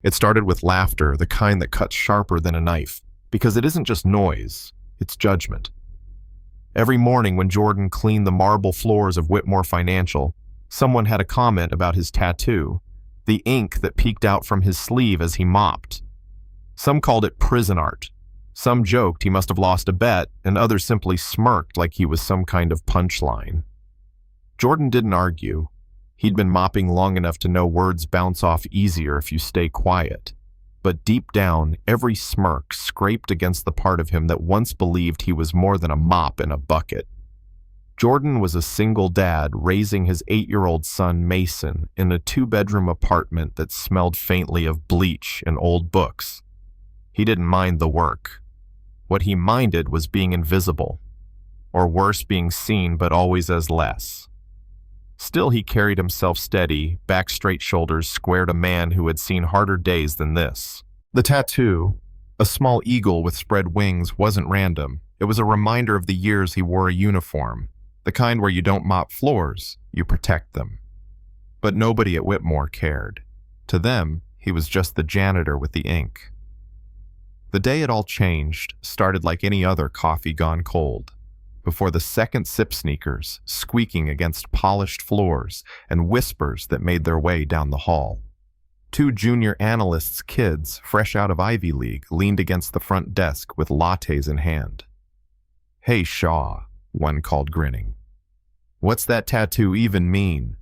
It started with laughter, the kind that cuts sharper than a knife, because it isn't just noise, it's judgment. Every morning when Jordan cleaned the marble floors of Whitmore Financial, someone had a comment about his tattoo, the ink that peeked out from his sleeve as he mopped. Some called it prison art. Some joked he must have lost a bet, and others simply smirked like he was some kind of punchline. Jordan didn't argue. He'd been mopping long enough to know words bounce off easier if you stay quiet. But deep down, every smirk scraped against the part of him that once believed he was more than a mop in a bucket. Jordan was a single dad raising his 8-year-old son Mason in a 2-bedroom apartment that smelled faintly of bleach and old books. He didn't mind the work. What he minded was being invisible, or worse, being seen but always as less. Still, he carried himself steady, back straight shoulders squared, a man who had seen harder days than this. The tattoo, a small eagle with spread wings, wasn't random. It was a reminder of the years he wore a uniform, the kind where you don't mop floors, you protect them. But nobody at Whitmore cared. To them, he was just the janitor with the ink. The day it all changed started like any other coffee gone cold, before the second sip sneakers squeaking against polished floors and whispers that made their way down the hall. 2 junior analysts' kids, fresh out of Ivy League, leaned against the front desk with lattes in hand. "Hey, Shaw," one called, grinning. "What's that tattoo even mean?"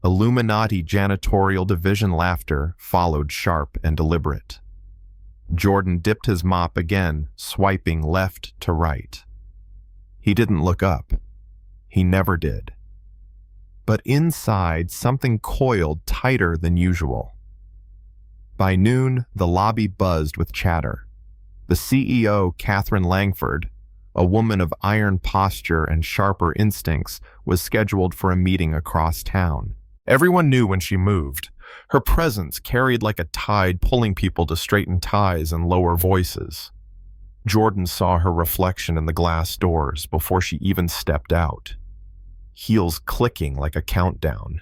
Illuminati janitorial division laughter followed, sharp and deliberate. Jordan dipped his mop again, swiping left to right. He didn't look up. He never did. But inside, something coiled tighter than usual. By noon, the lobby buzzed with chatter. The CEO, Catherine Langford, a woman of iron posture and sharper instincts, was scheduled for a meeting across town. Everyone knew when she moved. Her presence carried like a tide, pulling people to straighten ties and lower voices. Jordan saw her reflection in the glass doors before she even stepped out, heels clicking like a countdown.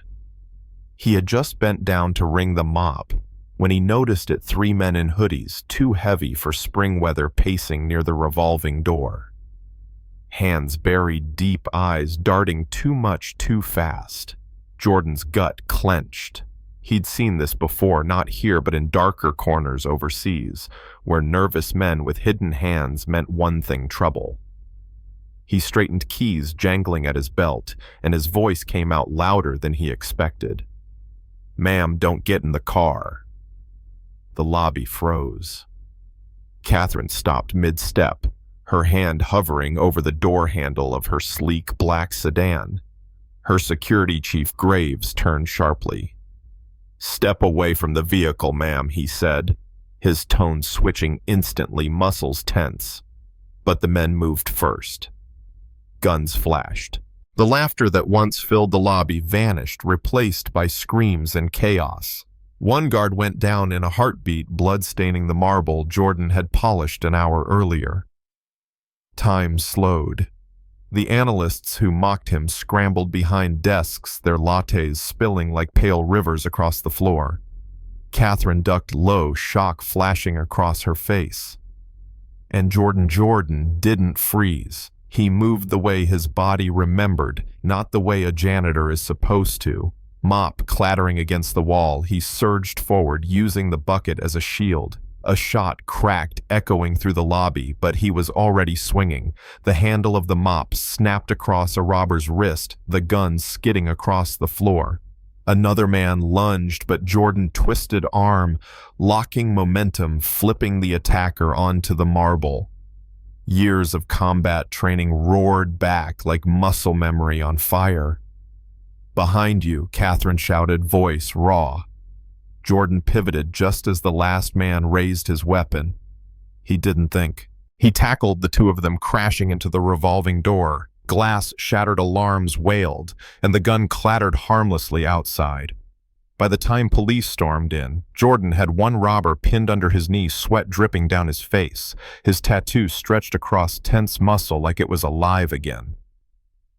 He had just bent down to wring the mop when he noticed 3 men in hoodies, too heavy for spring weather, pacing near the revolving door. Hands buried deep, eyes darting too much too fast. Jordan's gut clenched. He'd seen this before, not here but in darker corners overseas, where nervous men with hidden hands meant one thing: trouble. He straightened keys jangling at his belt, and his voice came out louder than he expected. "Ma'am, don't get in the car." The lobby froze. Catherine stopped mid-step, her hand hovering over the door handle of her sleek black sedan. Her security chief, Graves, turned sharply. "Step away from the vehicle, ma'am," he said, his tone switching instantly, muscles tense. But the men moved first. Guns flashed. The laughter that once filled the lobby vanished, replaced by screams and chaos. One guard went down in a heartbeat, blood staining the marble Jordan had polished an hour earlier. Time slowed. The analysts who mocked him scrambled behind desks, their lattes spilling like pale rivers across the floor. Catherine ducked low, shock flashing across her face. And Jordan didn't freeze. He moved the way his body remembered, not the way a janitor is supposed to. Mop clattering against the wall, he surged forward, using the bucket as a shield. A shot cracked, echoing through the lobby, but he was already swinging. The handle of the mop snapped across a robber's wrist, the gun skidding across the floor. Another man lunged, but Jordan twisted arm, locking momentum, flipping the attacker onto the marble. Years of combat training roared back like muscle memory on fire. "Behind you," Catherine shouted, voice raw. Jordan pivoted just as the last man raised his weapon. He didn't think. He tackled the 2 of them, crashing into the revolving door. Glass shattered, alarms wailed, and the gun clattered harmlessly outside. By the time police stormed in, Jordan had one robber pinned under his knee, sweat dripping down his face, his tattoo stretched across tense muscle like it was alive again.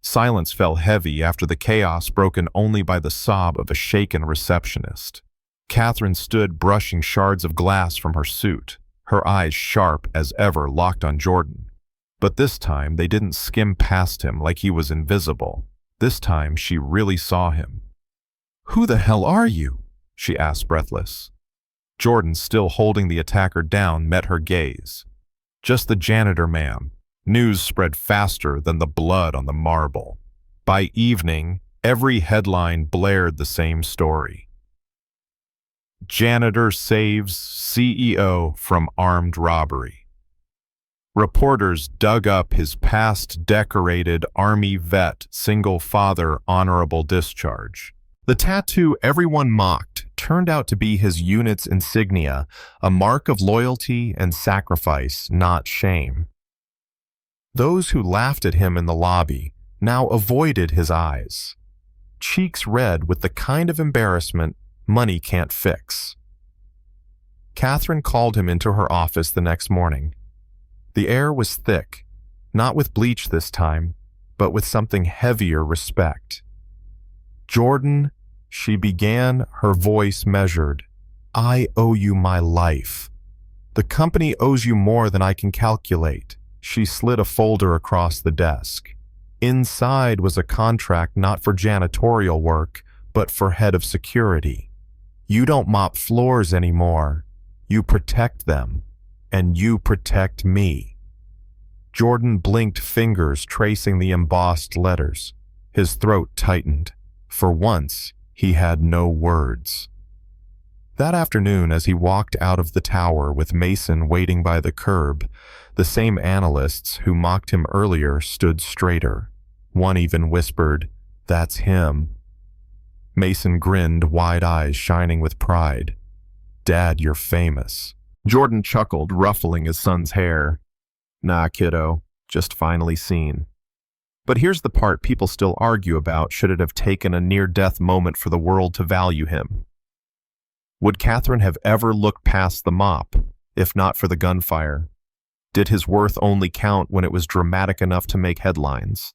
Silence fell heavy after the chaos, broken only by the sob of a shaken receptionist. Catherine stood brushing shards of glass from her suit, her eyes sharp as ever locked on Jordan. But this time they didn't skim past him like he was invisible. This time she really saw him. "Who the hell are you?" she asked, breathless. Jordan, still holding the attacker down, met her gaze. "Just the janitor, ma'am." News spread faster than the blood on the marble. By evening, every headline blared the same story. Janitor saves CEO from armed robbery. Reporters dug up his past decorated Army vet, single father, honorable discharge. The tattoo everyone mocked turned out to be his unit's insignia, a mark of loyalty and sacrifice, not shame. Those who laughed at him in the lobby now avoided his eyes, cheeks red with the kind of embarrassment money can't fix. Catherine called him into her office the next morning. The air was thick, not with bleach this time, but with something heavier respect. "Jordan," she began, her voice measured, "I owe you my life. The company owes you more than I can calculate." She slid a folder across the desk. Inside was a contract not for janitorial work, but for head of security. "You don't mop floors anymore. You protect them, and you protect me." Jordan blinked, fingers tracing the embossed letters. His throat tightened. For once, he had no words. That afternoon, as he walked out of the tower with Mason waiting by the curb, the same analysts who mocked him earlier stood straighter. One even whispered, "That's him." Mason grinned, wide eyes shining with pride. "Dad, you're famous." Jordan chuckled, ruffling his son's hair. "Nah, kiddo, just finally seen." But here's the part people still argue about: should it have taken a near-death moment for the world to value him? Would Catherine have ever looked past the mop, if not for the gunfire? Did his worth only count when it was dramatic enough to make headlines?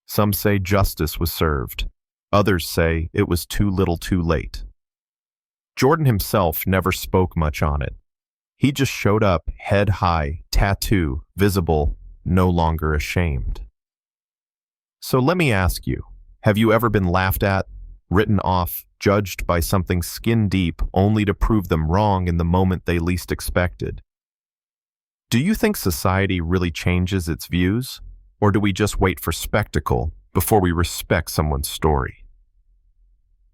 Some say justice was served. Others say it was too little too late. Jordan himself never spoke much on it. He just showed up, head high, tattoo, visible, no longer ashamed. So let me ask you, have you ever been laughed at, written off, judged by something skin deep only to prove them wrong in the moment they least expected? Do you think society really changes its views, or do we just wait for spectacle before we respect someone's story?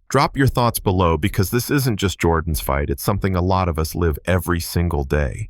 Drop your thoughts below, because this isn't just Jordan's fight, it's something a lot of us live every single day.